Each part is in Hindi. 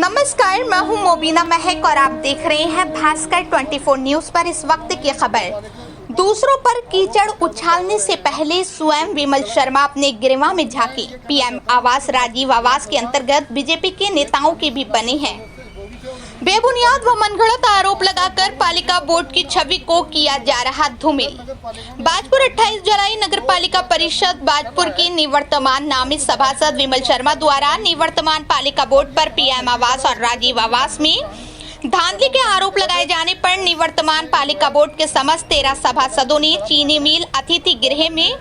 नमस्कार, मैं हूं मोबिना महक और आप देख रहे हैं भास्कर 24 न्यूज पर इस वक्त की खबर। दूसरों पर कीचड़ उछालने से पहले स्वयं विमल शर्मा अपने गिरवा में झांकी। पीएम आवास राजीव आवास के अंतर्गत बीजेपी के नेताओं के भी बने हैं। बेबुनियाद व मनगढ़ंत आरोप लगाकर पालिका बोर्ड की छवि को किया जा रहा धूमिल। बाजपुर 28 जुलाई नगर पालिका परिषद बाजपुर की निवर्तमान नामित सभासद विमल शर्मा द्वारा निवर्तमान पालिका बोर्ड पर पीएम आवास और राजीव आवास में धांधली के आरोप लगाए जाने पर निवर्तमान पालिका बोर्ड के समस्त 13 सभासदों ने चीनी मिल अतिथि गृह में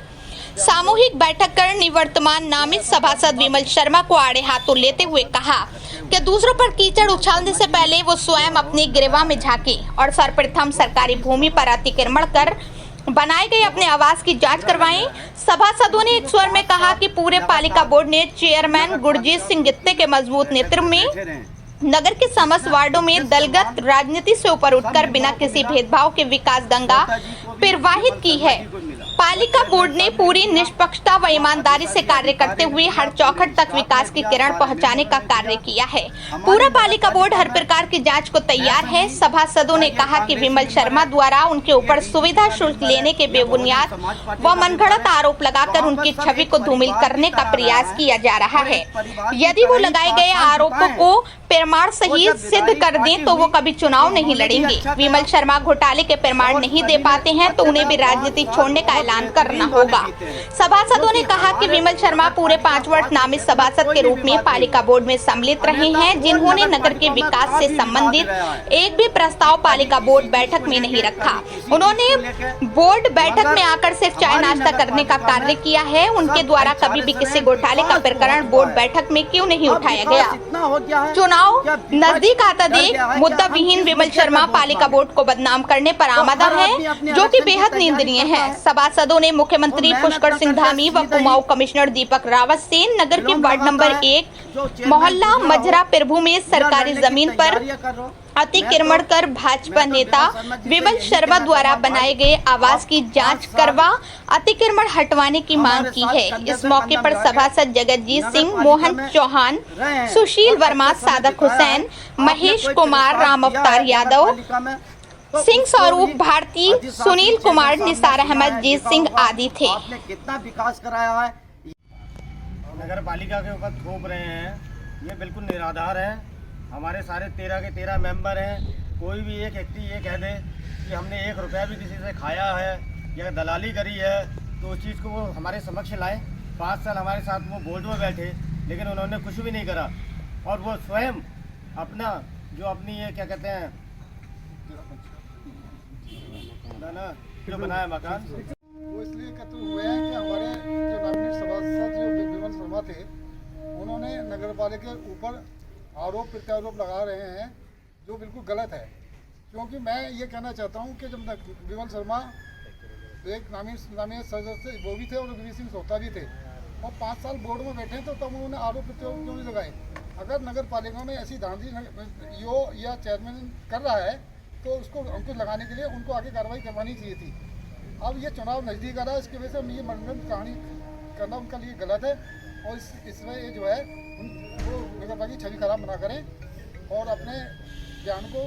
सामूहिक बैठक कर निवर्तमान नामित सभासद विमल शर्मा को आड़े हाथों लेते हुए कहा कि दूसरों पर कीचड़ उछालने से पहले वो स्वयं अपने गिरवा में झांके और सर्वप्रथम सरकारी भूमि पर अतिक्रमण कर बनाए गए अपने आवास की जांच करवाएं। सभासदों ने एक स्वर में कहा कि पूरे पालिका बोर्ड ने चेयरमैन गुरजीत सिंह गित्ते के मजबूत नेतृत्व में नगर के समस्त वार्डों में दलगत राजनीति से ऊपर उठकर बिना किसी भेदभाव के विकास गंगा प्रवाहित की है। पालिका बोर्ड ने पूरी निष्पक्षता व ईमानदारी से कार्य करते हुए हर चौखट तक विकास की किरण पहुंचाने का कार्य किया है। पूरा पालिका बोर्ड हर प्रकार की जांच को तैयार है। सभासदों ने कहा कि विमल शर्मा द्वारा उनके ऊपर सुविधा शुल्क लेने के बेबुनियाद व मनगढ़ंत आरोप लगाकर उनकी छवि को धूमिल करने का प्रयास किया जा रहा है। यदि वो लगाए गए आरोपों को प्रमाण सहित सिद्ध कर दें तो वो कभी चुनाव नहीं लड़ेंगे। विमल शर्मा घोटाले के प्रमाण नहीं दे पाते हैं तो उन्हें भी राजनीति छोड़ने का ऐलान करना होगा। सभासदों ने कहा कि विमल शर्मा पूरे 5 वर्ष नामित सभासद के रूप में पालिका बोर्ड में सम्मिलित रहे हैं, जिन्होंने नगर के विकास से संबंधित एक भी प्रस्ताव पालिका बोर्ड बैठक में नहीं रखा। उन्होंने बोर्ड बैठक में आकर सिर्फ चाय नाश्ता करने का कार्य किया है। उनके द्वारा कभी भी किसी घोटाले का प्रकरण बोर्ड बैठक में क्यों नहीं उठाया गया। चुनाव नजदीक आता देख मुद्दा विहीन विमल शर्मा पालिका बोर्ड को बदनाम करने पर आमादा है, जो कि बेहद निंदनीय है। सभासदों ने मुख्यमंत्री पुष्कर सिंह धामी व कुमाऊं कमिश्नर दीपक रावत से नगर के वार्ड नंबर 1 मोहल्ला मजरा प्रभु में सरकारी जमीन पर अतिक्रमण कर भाजपा नेता विमल शर्मा द्वारा बनाए गए आवास की जांच करवा अतिक्रमण हटवाने की मांग की है। इस मौके पर सभासद जगतजीत सिंह, मोहन चौहान, सुशील वर्मा, सादक हुसैन, महेश कुमार, राम अवतार यादव, सिंह स्वरूप भारती, सुनील कुमार, निसार अहमद, जीत सिंह आदि थे। कितना विकास कराया है नगर पालिका के ऊपर थोप रहे हैं, ये बिल्कुल निराधार है। हमारे सारे 13 के 13 मेंबर हैं। कोई भी एक व्यक्ति ये कह दे कि हमने 1 रुपया भी किसी से खाया है या दलाली करी है तो उस चीज़ को वो हमारे समक्ष लाए। 5 साल हमारे साथ वो बोर्ड में बैठे लेकिन उन्होंने कुछ भी नहीं करा और वो स्वयं अपना जो अपनी ये क्या कहते हैं ना जो बनाया मकान वो इसलिए एकत्र हुए हैं कि हमारे जो नामित सभासद जो विमल शर्मा थे उन्होंने नगर पालिका के ऊपर आरोप प्रत्यारोप लगा रहे हैं जो बिल्कुल गलत है। क्योंकि मैं ये कहना चाहता हूँ कि जब विमल शर्मा एक नामित सदस्य वो भी थे और वीर सिंह सोता भी थे और 5 साल बोर्ड में बैठे तो तब उन्होंने आरोप प्रत्यारोप क्यों नहीं लगाए। अगर नगर पालिका में ऐसी धांधली यो या चेयरमैन कर रहा है तो उसको अंकुश लगाने के लिए उनको आगे कार्रवाई करवानी चाहिए थी। अब ये चुनाव नज़दीक आ रहा है, इसकी वजह से ये मनगढ़ंत कहानी करना उनका लिए गलत है और इसमें ये जो है उनको नगर पालिका की छवि खराब ना करें और अपने बयान को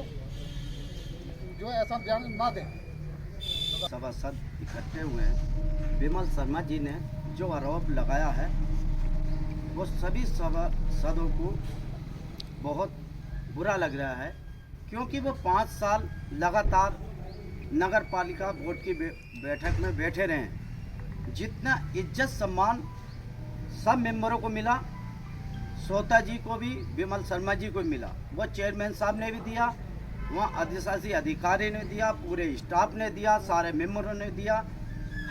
जो है ऐसा बयान ना दें। सभासद इकट्ठे हुए हैं। विमल शर्मा जी ने जो आरोप लगाया है वो सभी सभासदों को बहुत बुरा लग रहा है, क्योंकि वो 5 साल लगातार नगर पालिका बोर्ड की बैठक में बैठे रहे। जितना इज्जत सम्मान सब मेंबरों को मिला, सोता जी को भी विमल शर्मा जी को मिला, वो चेयरमैन साहब ने भी दिया, वहाँ अधिशासी अधिकारी ने दिया, पूरे स्टाफ ने दिया, सारे मेंबरों ने दिया।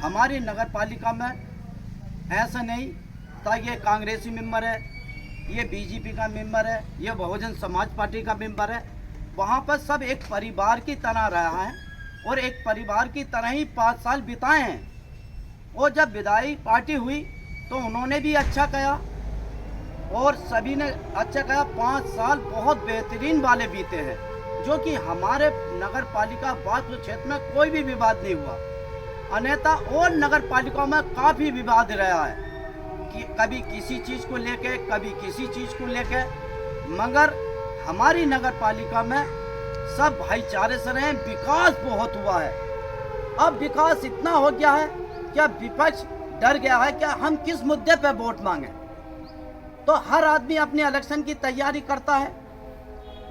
हमारी नगर पालिका में ऐसा नहीं था ये कांग्रेसी मेंबर है, ये बीजेपी का मेंबर है, ये बहुजन समाज पार्टी का मेंबर है। वहाँ पर सब एक परिवार की तरह रहा है और एक परिवार की तरह ही 5 साल बिताए हैं। और जब विदाई पार्टी हुई तो उन्होंने भी अच्छा किया और सभी ने अच्छा किया। 5 साल बहुत बेहतरीन वाले बीते हैं, जो कि हमारे नगर पालिका बाजपुर क्षेत्र में कोई भी विवाद नहीं हुआ। अन्यथा और नगर पालिकाओं में काफ़ी विवाद रहा है कि कभी किसी चीज़ को लेके, कभी किसी चीज़ को लेके, मगर हमारी नगर पालिका में सब भाईचारे से रहे, विकास बहुत हुआ है। अब विकास इतना हो गया है कि अब विपक्ष डर गया है कि हम किस मुद्दे पे वोट मांगे। तो हर आदमी अपने इलेक्शन की तैयारी करता है,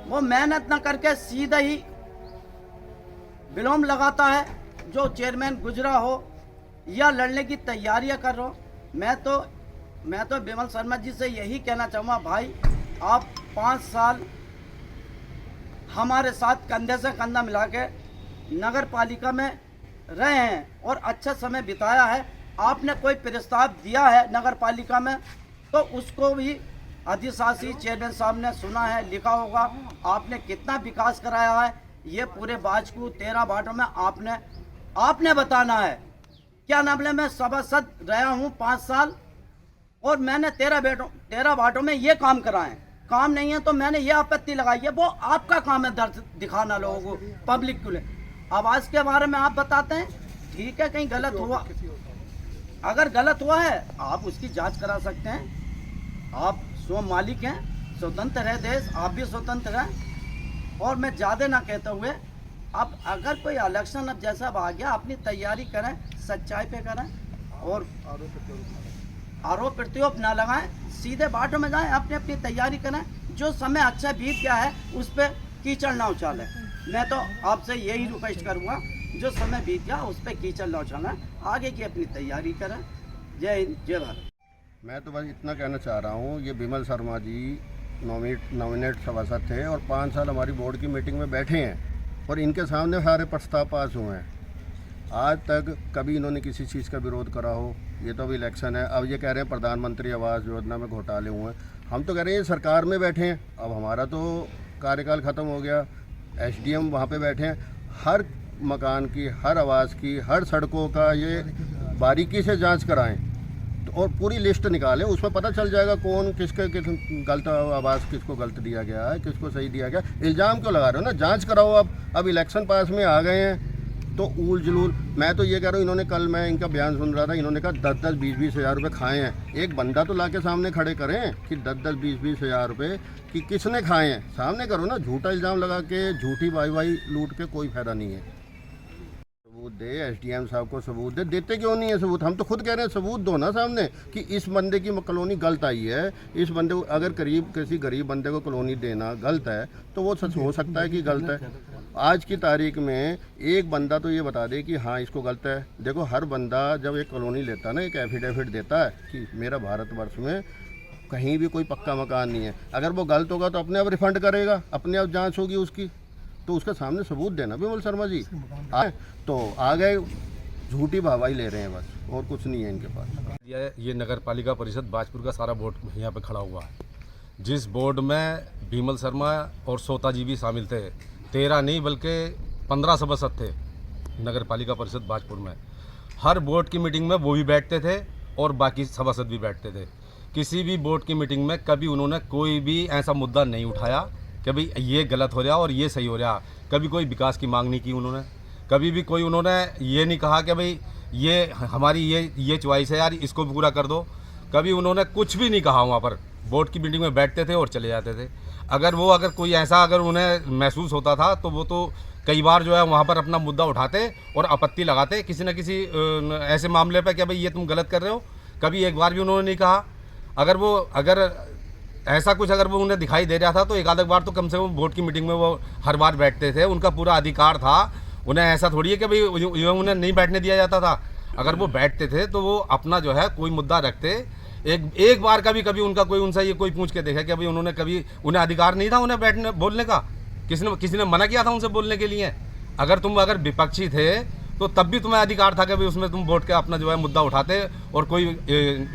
वो मेहनत न करके सीधा ही विलोम लगाता है। जो चेयरमैन गुजरा हो या लड़ने की तैयारियां कर रहा हो, मैं तो विमल शर्मा जी से यही कहना चाहूँगा, भाई आप 5 साल हमारे साथ कंधे से कंधा मिला के नगर पालिका में रहे हैं और अच्छा समय बिताया है। आपने कोई प्रस्ताव दिया है नगर पालिका में तो उसको भी अधिशासी चेयरमैन साहब ने सुना है, लिखा होगा। आपने कितना विकास कराया है ये पूरे बाजपुर 13 वार्डों में आपने बताना है। क्या नाम है, मैं सभासद रहा हूँ 5 साल और मैंने 13 वार्डों में ये काम कराए। काम नहीं है तो मैंने ये आपत्ति लगाई है, वो आपका काम है दर्द दिखाना लोगों को, पब्लिक को। आवाज़ के बारे में आप बताते हैं, ठीक है, कहीं गलत हुआ, अगर गलत हुआ है आप उसकी जांच करा सकते हैं। आप स्वयं मालिक हैं, स्वतंत्र है देश, आप भी स्वतंत्र हैं। और मैं ज़्यादा ना कहते हुए, अब अगर कोई इलेक्शन अब जैसा आ गया, अपनी तैयारी करें, सच्चाई पे करें और आरोप प्रत्यारोप ना लगाएं, सीधे बाटों में जाएं, अपनी अपनी तैयारी करें। जो समय अच्छा बीत गया है उस पर कीचड़ ना उछालें। मैं तो आपसे यही रिक्वेस्ट करूँगा, जो समय बीत गया उस पर कीचड़ ना उछालें, आगे की अपनी तैयारी करें। जय हिंद, जय भारत। मैं तो बस इतना कहना चाह रहा हूँ, ये विमल शर्मा जी नॉमिनेट सभासद थे और 5 साल हमारी बोर्ड की मीटिंग में बैठे हैं और इनके सामने सारे प्रस्ताव पास हुए हैं। आज तक कभी इन्होंने किसी चीज़ का विरोध करा हो। ये तो अभी इलेक्शन है, अब ये कह रहे हैं प्रधानमंत्री आवास योजना में घोटाले हुए हैं। हम तो कह रहे हैं ये सरकार में बैठे हैं, अब हमारा तो कार्यकाल ख़त्म हो गया, SDM वहाँ पे बैठे हैं। हर मकान की, हर आवास की, हर सड़कों का ये बारीकी से जांच कराएं तो और पूरी लिस्ट निकालें, उसमें पता चल जाएगा कौन किस गलत आवास किसको गलत दिया गया है, किसको सही दिया गया। इल्ज़ाम क्यों लगा रहे हो ना, जांच कराओ। अब इलेक्शन पास में आ गए हैं तो ऊल जलूल। मैं तो ये कह रहा हूँ, इन्होंने कल मैं इनका बयान सुन रहा था, इन्होंने कहा 10-10, 20-20 हज़ार रुपये खाए हैं। एक बंदा तो लाके सामने खड़े करें कि 10-10, 20-20 हज़ार रुपये कि किसने खाए हैं, सामने करो ना। झूठा इल्ज़ाम लगा के, झूठी वाई लूट के कोई फायदा नहीं है। सबूत दे, SDM साहब को सबूत दे। देते क्यों नहीं है सबूत? हम तो खुद कह रहे हैं सबूत दो ना सामने कि इस बंदे की कॉलोनी गलत आई है। इस बंदे को अगर किसी गरीब बंदे को कॉलोनी देना गलत है तो वो सच हो सकता है कि गलत है। आज की तारीख में एक बंदा तो ये बता दे कि हाँ इसको गलत है। देखो, हर बंदा जब एक कॉलोनी लेता है ना, एक एफिडेविट देता है कि मेरा भारतवर्ष में कहीं भी कोई पक्का मकान नहीं है। अगर वो गलत होगा तो अपने आप रिफंड करेगा, अपने आप जांच होगी उसकी, तो उसके सामने सबूत देना। विमल शर्मा जी तो आ गए, झूठी वाहवाही ले रहे हैं बस, और कुछ नहीं है इनके पास। ये नगर पालिका परिषद बाजपुर का सारा बोर्ड यहाँ पे खड़ा हुआ है, जिस बोर्ड में विमल शर्मा और सोता जी भी शामिल थे। 13 नहीं बल्कि 15 सभासद थे नगर पालिका परिषद बाजपुर में। हर बोर्ड की मीटिंग में वो भी बैठते थे और बाकी सभासद भी बैठते थे। किसी भी बोर्ड की मीटिंग में कभी उन्होंने कोई भी ऐसा मुद्दा नहीं उठाया कि भाई ये गलत हो रहा और ये सही हो रहा। कभी कोई विकास की मांग नहीं की उन्होंने, कभी भी कोई उन्होंने ये नहीं कहा कि भाई ये हमारी ये चॉइस है यार, इसको पूरा कर दो। कभी उन्होंने कुछ भी नहीं कहा। वहाँ पर बोर्ड की मीटिंग में बैठते थे और चले जाते थे। अगर कोई ऐसा अगर उन्हें महसूस होता था तो वो तो कई बार जो है वहाँ पर अपना मुद्दा उठाते और आपत्ति लगाते किसी न किसी ऐसे मामले पर कि भाई ये तुम गलत कर रहे हो। कभी एक बार भी उन्होंने नहीं कहा। अगर ऐसा कुछ अगर वो उन्हें दिखाई दे रहा था तो एक आध बार तो कम से कम बोर्ड की मीटिंग में वो हर बार बैठते थे। उनका पूरा अधिकार था, उन्हें ऐसा थोड़ी है कि भाई उन्हें नहीं बैठने दिया जाता था। अगर वो बैठते थे तो वो अपना जो है कोई मुद्दा रखते। एक बार कभी उनका कोई उनसे ये कोई पूछ के देखा कि भाई उन्होंने कभी उन्हें अधिकार नहीं था उन्हें बैठने बोलने का, किसी ने मना किया था उनसे बोलने के लिए। अगर विपक्षी थे तो तब भी तुम्हें अधिकार था कि भाई उसमें तुम वोट के अपना जो है मुद्दा उठाते और कोई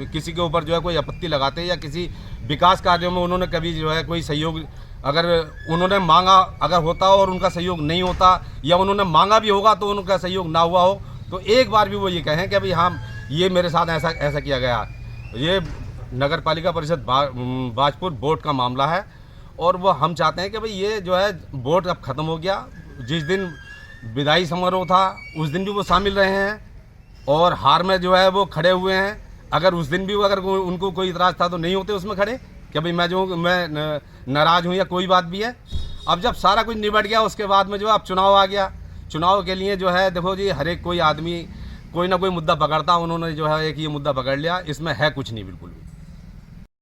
किसी के ऊपर जो है कोई आपत्ति लगाते या किसी विकास कार्यों में उन्होंने कभी जो है कोई सहयोग अगर उन्होंने मांगा अगर होता और उनका सहयोग नहीं होता या उन्होंने मांगा भी होगा तो उनका सहयोग ना हुआ हो तो एक बार भी वो ये कहें कि भाई हाँ ये मेरे साथ ऐसा किया गया। ये नगर पालिका परिषद बाजपुर बोर्ड का मामला है और वो हम चाहते हैं कि भाई ये जो है बोर्ड अब ख़त्म हो गया। जिस दिन विदाई समारोह था उस दिन भी वो शामिल रहे हैं और हार में जो है वो खड़े हुए हैं। अगर उस दिन भी उनको कोई इतराज़ था तो नहीं होते उसमें खड़े। कि भाई मैं नाराज़ हूँ या कोई बात भी है। अब जब सारा कुछ निबट गया उसके बाद में जो अब चुनाव आ गया, चुनाव के लिए जो है देखो जी, हर एक कोई आदमी कोई ना कोई मुद्दा पकड़ता, उन्होंने जो है एक ये मुद्दा पकड़ लिया, इसमें है कुछ नहीं बिल्कुल भी।